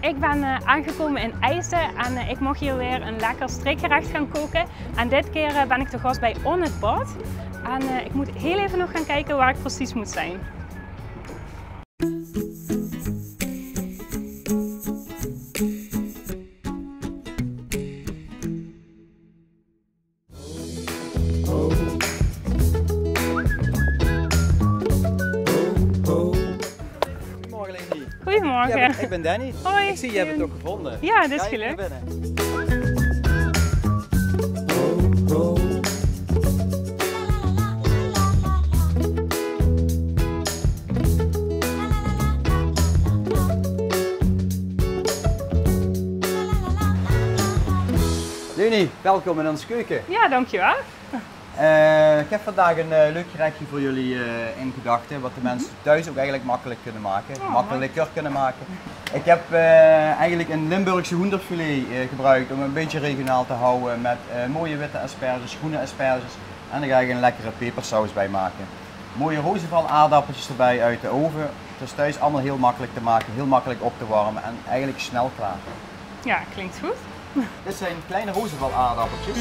Ik ben aangekomen in IJsden en ik mocht hier weer een lekker streekgerecht gaan koken. En dit keer ben ik te gast bij On het Bad. En ik moet heel even nog gaan kijken waar ik precies moet zijn. Goedemorgen. Ja, ik ben Danny. Hoi. Ik zie, je hebt het ook gevonden. Ja, dit is gelukt. Leni, welkom in onze keuken. Ja, dankjewel. Ik heb vandaag een leuk gerechtje voor jullie in gedachten, wat de mensen thuis ook eigenlijk makkelijk kunnen maken, makkelijker kunnen maken. Ik heb eigenlijk een Limburgse hoenderfilet gebruikt om een beetje regionaal te houden met mooie witte asperges, groene asperges en daar ga ik een lekkere pepersaus bij maken. Mooie rozenval aardappeltjes erbij uit de oven. Het is thuis allemaal heel makkelijk te maken, heel makkelijk op te warmen en eigenlijk snel klaar. Ja, klinkt goed. Dit zijn kleine rozenval aardappeltjes.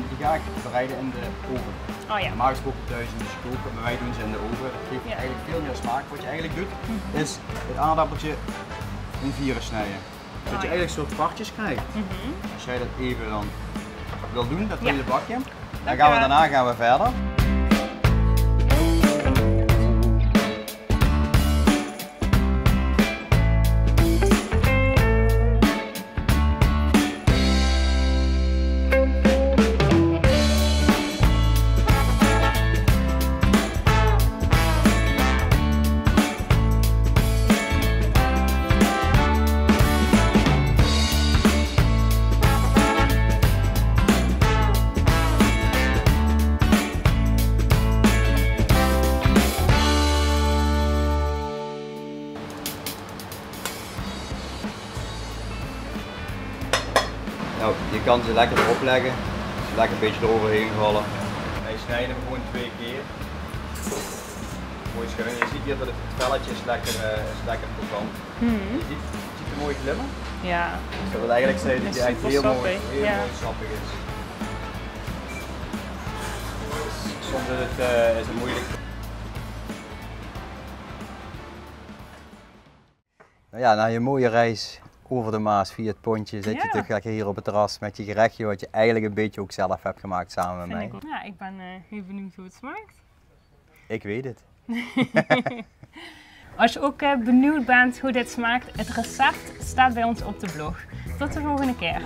Die ga ik bereiden in de oven. Oh ja. Normaal gesproken thuis in de koken, maar wij doen ze in de oven. Dat geeft eigenlijk veel meer smaak. Wat je eigenlijk doet, is het aardappeltje in vieren snijden. Zodat je eigenlijk soort partjes krijgt. Als jij dat even dan wil doen, dat hele bakje, dan gaan we daarna verder. Nou, je kan ze lekker erop leggen, ze lekker een beetje eroverheen rollen. Wij snijden hem gewoon 2 keer. Mooi schuin. Je ziet hier dat het velletje is lekker krokant. Je ziet het mooi glimmen. Ja. Dus dat wil eigenlijk zeggen dat hij echt heel mooi sappig is. Dus soms is het moeilijk. Nou ja, na je mooie reis over de Maas via het pontje zit je toch lekker hier op het terras met je gerechtje wat je eigenlijk een beetje ook zelf hebt gemaakt samen met mij. Ja, ik ben heel benieuwd hoe het smaakt. Ik weet het. Als je ook benieuwd bent hoe dit smaakt, het recept staat bij ons op de blog. Tot de volgende keer.